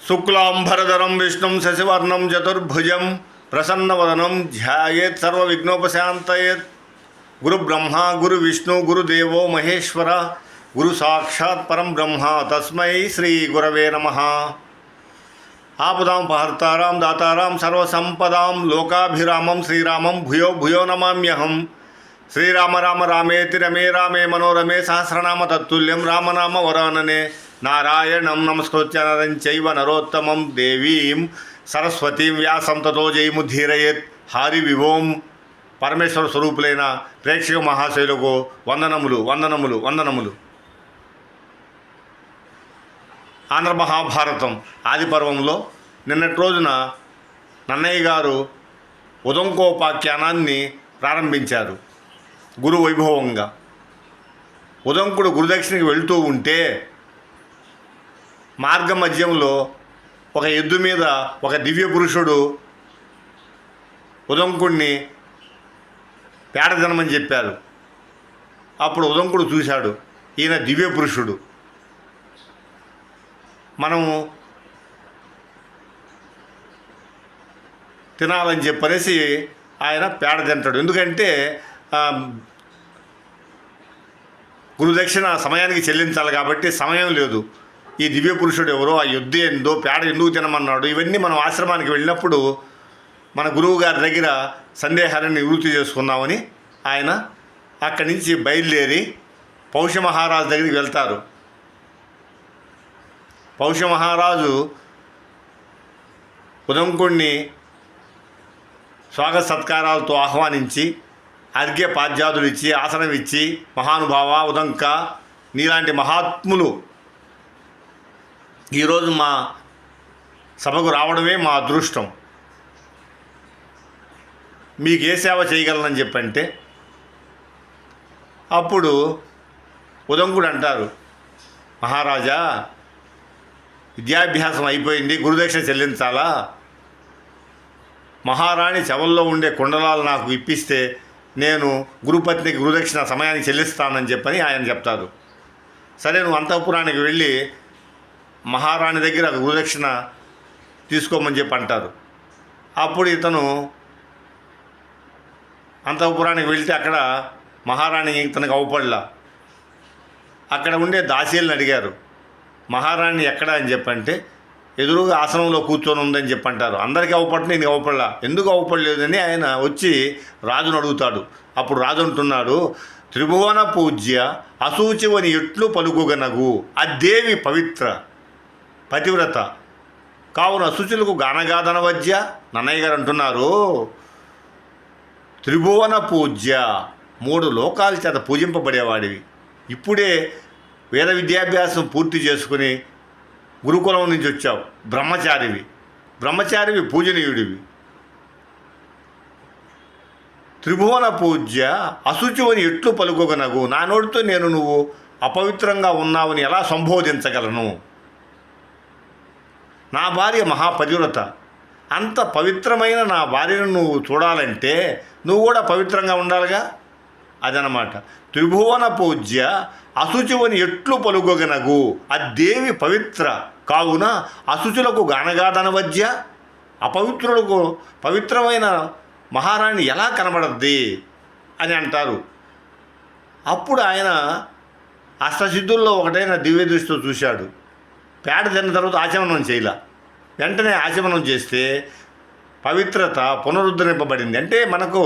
శుక్లాంబరధరం విష్ణుం శశివర్ణం చతుర్భుజం ప్రసన్నవదనం ధ్యాయేత్ సర్వవిఘ్నోపశాంతయేత్. గురు బ్రహ్మ గురు విష్ణు గురుదేవో మహేశ్వర గురు సాక్షాత్ పరం బ్రహ్మ తస్మై శ్రీ గురవే నమః. ఆపదాం పహర్తారాం దాతారాం సర్వసంపదాం లోకాభిరామం శ్రీరామం భూయో భూయో నమామ్యహం. శ్రీరామ రామ రామేతి రమే రామే మనోరమే సహస్రనామ తత్తుల్యం రామనామ వరాననే. నారాయణం నమస్కృత్య నరం చైవ నరోత్తమం దేవీం సరస్వతీం వ్యాసం తతో జయముద్ధీరయేత్. హారి వివోం. పరమేశ్వర స్వరూపులైన ప్రేక్షక మహాశైలకు వందనములు వందనములు వందనములు. ఆంధ్ర మహాభారతం ఆది పర్వంలో నిన్నటి రోజున నన్నయ్య గారు ఉదంకోపాఖ్యానాన్ని ప్రారంభించారు గురు వైభవంగా. ఉదంకుడు గురుదక్షిణకి వెళుతూ ఉంటే మార్గ మధ్యంలో ఒక ఎద్దు మీద ఒక దివ్య పురుషుడు ఉదంకుడిని పేడదనమని చెప్పారు. అప్పుడు ఉదంకుడు చూశాడు, ఈయన దివ్య పురుషుడు, మనము తినాలని చెప్పనేసి ఆయన పేడ తింటాడు. ఎందుకంటే గురుదక్షిణ సమయానికి చెల్లించాలి కాబట్టి సమయం లేదు. ఈ దివ్య పురుషుడు ఎవరో, ఆ యుద్ధ ఏందో, పేడ ఎందుకు తినమన్నాడు, ఇవన్నీ మనం ఆశ్రమానికి వెళ్ళినప్పుడు మన గురువు గారి దగ్గర సందేహాలను నివృత్తి చేసుకుందామని ఆయన అక్కడి నుంచి బయలుదేరి పౌష్యమహారాజు దగ్గరికి వెళ్తారు. పౌష్యమహారాజు ఉదంకుడిని స్వాగత సత్కారాలతో ఆహ్వానించి అర్ఘ్య పాద్యాదులు ఇచ్చి ఆసనం ఇచ్చి, మహానుభావ ఉదంక, నీలాంటి మహాత్ములు ఈరోజు మా సభకు రావడమే మా అదృష్టం, మీకు ఏ సేవ చేయగలనని చెప్పంటే, అప్పుడు ఉదంకుడు అంటారు, మహారాజా విద్యాభ్యాసం అయిపోయింది, గురుదక్షిణ చెల్లించాలా, మహారాణి చెవల్లో ఉండే కుండలాలు నాకు ఇప్పిస్తే నేను గురుపత్నికి గురుదక్షిణ సమయానికి చెల్లిస్తానని చెప్పని ఆయన చెప్తారు. సరే, నువ్వు అంతఃపురానికి వెళ్ళి మహారాణి దగ్గర గురుదక్షిణ తీసుకోమని చెప్పి అంటారు. అప్పుడు ఇతను అంతఃపురానికి వెళ్తే అక్కడ మహారాణి ఇతనికి అవపడలా. అక్కడ ఉండే దాసీలను అడిగారు, మహారాణి ఎక్కడ అని చెప్పంటే, ఎదురుగా ఆసనంలో కూర్చొని ఉందని చెప్పంటారు. అందరికీ అవపడితే నేను అవపడలా, ఎందుకు అవపడలేదని ఆయన వచ్చి రాజును అడుగుతాడు. అప్పుడు రాజు అంటున్నాడు, త్రిభువన పూజ్య అసూచివని ఎట్లు పలుకుగనగు అదేవి పవిత్ర పతివ్రత కావున అశుచులకు గానగాదనవద్య. నన్నయ్య గారు అంటున్నారు, త్రిభువన పూజ్య, 3 లోకాల చేత పూజింపబడేవాడివి, ఇప్పుడే వేద విద్యాభ్యాసం పూర్తి చేసుకుని గురుకులం నుంచి వచ్చావు, బ్రహ్మచారివి పూజనీయుడివి. త్రిభువన పూజ్య అశుచివని ఎట్లు పలుకోగనగు, నా నోటితో నేను నువ్వు అపవిత్రంగా ఉన్నావని ఎలా సంబోధించగలను? నా భార్య మహాపతివ్రత, అంత పవిత్రమైన నా భార్యను నువ్వు చూడాలంటే నువ్వు కూడా పవిత్రంగా ఉండాలిగా. అదనమాట. త్రిభువన పూజ్య అశుచివని ఎట్లు పలుకోగనగు అదేవి పవిత్ర కావున అశుచులకు గానగాదనవద్య. అపవిత్రులకు పవిత్రమైన మహారాణి ఎలా కనబడద్ది అని అంటారు. అప్పుడు ఆయన అష్టసిద్ధుల్లో ఒకటైన దివ్య దృష్టితో చూశాడు. పేడ తిన్న తర్వాత ఆచమనం చేయలా. వెంటనే ఆచమనం చేస్తే పవిత్రత పునరుద్ధరింపబడింది. అంటే మనకు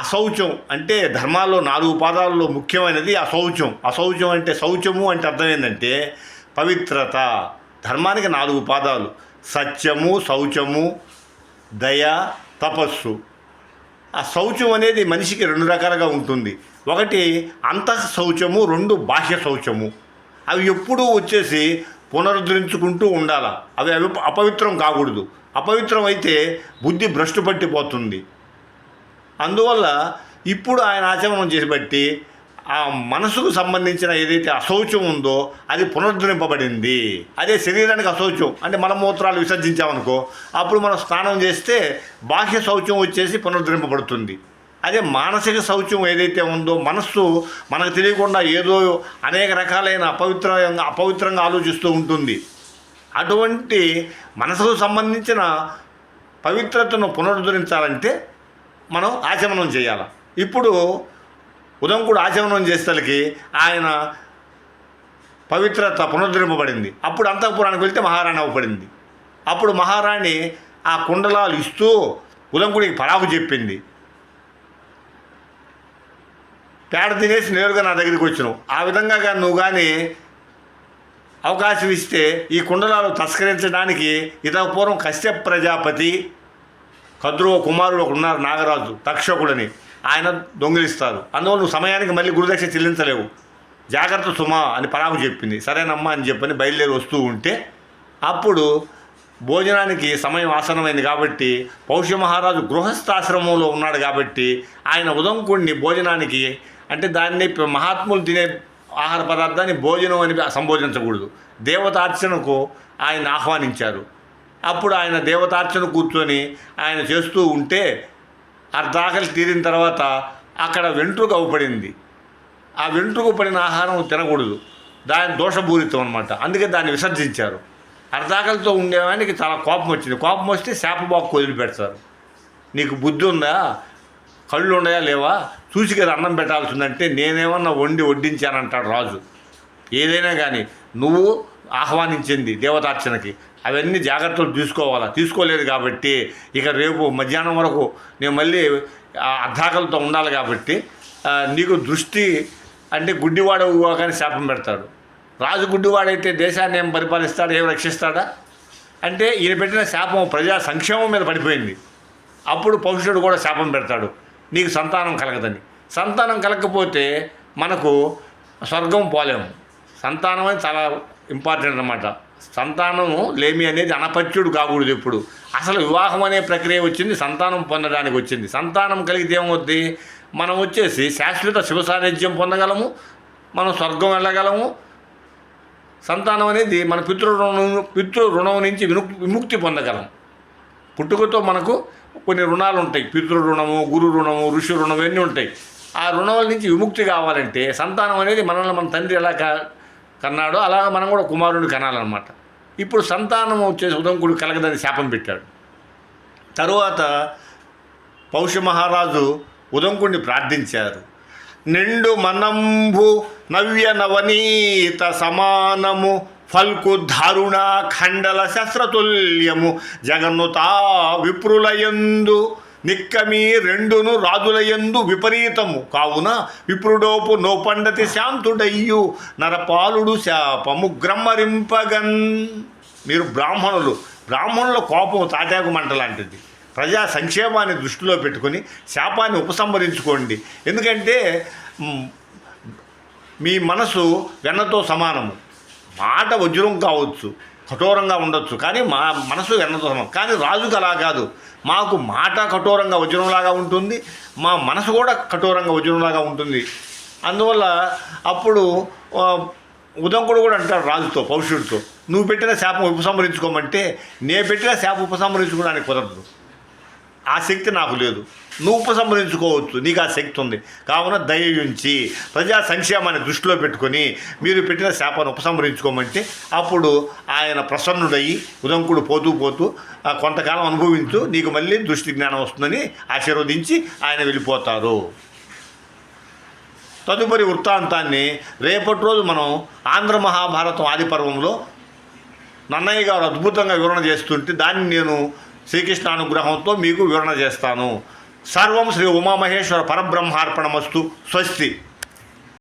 అశౌచం అంటే ధర్మాల్లో 4 పాదాల్లో ముఖ్యమైనది అశౌచం. అశౌచం అంటే శౌచము అంటే అర్థం ఏంటంటే పవిత్రత. ధర్మానికి 4 పాదాలు: సత్యము, శౌచము, దయ, తపస్సు. ఆ శౌచం అనేది మనిషికి 2 రకాలుగా ఉంటుంది. ఒకటి అంతః శౌచము, 2 బాహ్య శౌచము. అవి ఎప్పుడూ వచ్చేసి పునరుద్ధరించుకుంటూ ఉండాల. అవి అపవిత్రం కాకూడదు. అపవిత్రం అయితే బుద్ధి భ్రష్టు పట్టిపోతుంది. అందువల్ల ఇప్పుడు ఆయన ఆచమనం చేసి బట్టి ఆ మనసుకు సంబంధించిన ఏదైతే అశౌచం ఉందో అది పునరుద్ధరింపబడింది. అదే శరీరానికి అశౌచం అంటే మలమూత్రాలు విసర్జించామనుకో, అప్పుడు మనం స్నానం చేస్తే బాహ్య శౌచం వచ్చేసి పునరుద్ధరింపబడుతుంది. అదే మానసిక శౌచం ఏదైతే ఉందో, మనస్సు మనకు తెలియకుండా ఏదో అనేక రకాలైన అపవిత్రంగా ఆలోచిస్తూ ఉంటుంది. అటువంటి మనసుకు సంబంధించిన పవిత్రతను పునరుద్ధరించాలంటే మనం ఆచమనం చేయాలి. ఇప్పుడు ఉదంకుడు ఆచమనం చేసేసరికి ఆయన పవిత్రత పునరుద్ధరింపబడింది. అప్పుడు అంతఃపురానికి వెళ్తే మహారాణి అవ్వబడింది. అప్పుడు మహారాణి ఆ కుండలాలు ఇస్తూ ఉదంకుడికి పరాకు చెప్పింది. పేడ తినేసి నేరుగా నా దగ్గరికి వచ్చినావు, ఆ విధంగా కానీ నువ్వు కానీ అవకాశం ఇస్తే ఈ కుండలాలు తస్కరించడానికి పూర్వం కశ్యప ప్రజాపతి కద్రువ కుమారుడు ఒకడు ఉన్నారు, నాగరాజు తక్షకుడని, ఆయన దొంగిలిస్తారు. అందువల్ల నువ్వు సమయానికి మళ్ళీ గురుదక్ష చెల్లించలేవు, జాగ్రత్త సుమా అని పరాకు చెప్పింది. సరేనమ్మా అని చెప్పని బయలుదేరి వస్తూ ఉంటే అప్పుడు భోజనానికి సమయం ఆసనమైంది కాబట్టి పౌష్య మహారాజు గృహస్థాశ్రమంలో ఉన్నాడు కాబట్టి ఆయన ఉదంకుడిని భోజనానికి, అంటే దాన్ని మహాత్ములు తినే ఆహార పదార్థాన్ని భోజనం అని సంబోధించకూడదు, దేవతార్చనకు ఆయన ఆహ్వానించారు. అప్పుడు ఆయన దేవతార్చన కూర్చొని ఆయన చేస్తూ ఉంటే అర్ధాకలి తీరిన తర్వాత అక్కడ వెంట్రుక అవపడింది. ఆ వెంట్రుక పడిన ఆహారం తినకూడదు, దాని దోషపూరితం అనమాట. అందుకే దాన్ని విసర్జించారు. అర్ధాకలితో ఉండేవానికి చాలా కోపం వచ్చింది. కోపం వస్తే శాపబాకు వదిలిపెడతారు. నీకు బుద్ధి ఉందా, కళ్ళు ఉన్నాయా లేవా, చూసి కదా అన్నం పెట్టాల్సిందంటే నేనేమన్నా వడ్డించానంటాడు రాజు. ఏదైనా కానీ నువ్వు ఆహ్వానించింది దేవతార్చనకి, అవన్నీ జాగ్రత్తలు తీసుకోలేదు కాబట్టి ఇక రేపు మధ్యాహ్నం వరకు నేను మళ్ళీ అర్ధాకలతో ఉండాలి కాబట్టి నీకు దృష్టి అంటే గుడ్డివాడవు కానీ శాపం పెడతాడు. రాజు గుడ్డివాడైతే దేశాన్ని ఏం పరిపాలిస్తాడు, ఏం రక్షిస్తాడా? అంటే ఈయన పెట్టిన శాపం ప్రజా సంక్షేమం మీద పడిపోయింది. అప్పుడు పౌరుషుడు కూడా శాపం పెడతాడు, నీకు సంతానం కలగదని. సంతానం కలగకపోతే మనకు స్వర్గం పోలేము. సంతానం అని చాలా ఇంపార్టెంట్ అన్నమాట. సంతానము లేమి అనేది అనపత్యుడు కాకూడదు. ఎప్పుడు అసలు వివాహం అనే ప్రక్రియ వచ్చింది సంతానం పొందడానికి వచ్చింది. సంతానం కలిగితే ఏమవుద్ది, మనం వచ్చేసి శాశ్వత శివ సాన్నిధ్యం పొందగలము, మనం స్వర్గం వెళ్ళగలము. సంతానం అనేది మన పితృ రుణం నుంచి విముక్తి పొందగలం. పుట్టుకతో మనకు కొన్ని రుణాలు ఉంటాయి, పితృ రుణము, గురు రుణము, ఋషి రుణం, ఇవన్నీ ఉంటాయి. ఆ రుణాల నుంచి విముక్తి కావాలంటే సంతానం అనేది మనల్ని మన తండ్రి ఎలా కన్నాడో అలా మనం కూడా కుమారుడిని కనాలన్నమాట. ఇప్పుడు సంతానం వచ్చేసి ఉదంకుడు కలగదని శాపం పెట్టాడు. తరువాత పౌష్య మహారాజు ఉదంకుడిని ప్రార్థించారు. నిండు మనంబు నవ్య నవనీత సమానము ఫల్కు దారుణ ఖండల శస్త్రతుల్యము జగన్నుతా విప్రులయందు నిక్కమీ రెండును రాజులయందు విపరీతము కావున విప్రుడోపు నోపండతి శాంతుడయ్యు నరపాలుడు శాపము గ్రమ్మరింపగన్. మీరు బ్రాహ్మణుల కోపం తాటాకు మంట లాంటిది. ప్రజా సంక్షేమాన్ని దృష్టిలో పెట్టుకొని శాపాన్ని ఉపసంహరించుకోండి. ఎందుకంటే మీ మనసు వెన్నతో సమానము. మాట వజ్రం కావచ్చు, కఠోరంగా ఉండొచ్చు, కానీ మా మనసు వెన్నతో సమానం. కానీ రాజుకు అలా కాదు, మాకు మాట కఠోరంగా వజ్రంలాగా ఉంటుంది, మా మనసు కూడా కఠోరంగా వజ్రంలాగా ఉంటుంది. అందువల్ల అప్పుడు ఉదంకుడు కూడా అంటాడు రాజుతో, పౌరుషుడితో, నువ్వు పెట్టిన శాపం ఉపసంహరించుకోమంటే నేను పెట్టిన శాపం ఉపసంహరించుకోవడానికి కుదరదు, ఆ శక్తి నాకు లేదు, నువ్వు ఉపసంహరించుకోవచ్చు, నీకు ఆ శక్తి ఉంది. కావున దయించి ప్రజా సంక్షేమాన్ని దృష్టిలో పెట్టుకొని మీరు పెట్టిన శాపాన్ని ఉపసంహరించుకోమంటే అప్పుడు ఆయన ప్రసన్నుడయ్యి ఉదంకుడు పోతూ కొంతకాలం అనుభవించు, నీకు మళ్ళీ దృష్టి జ్ఞానం వస్తుందని ఆశీర్వదించి ఆయన వెళ్ళిపోతారు. తదుపరి వృత్తాంతాన్ని రేపటి రోజు మనం ఆంధ్ర మహాభారతం ఆది పర్వంలో నన్నయ్య గారు అద్భుతంగా వివరణ చేస్తుంటే దాన్ని నేను శ్రీకృష్ణ అనుగ్రహంతో మీకు వివరణ చేస్తాను. సర్వం శ్రీ ఉమామహేశ్వర పరబ్రహ్మార్పణమస్తు. స్వస్తి.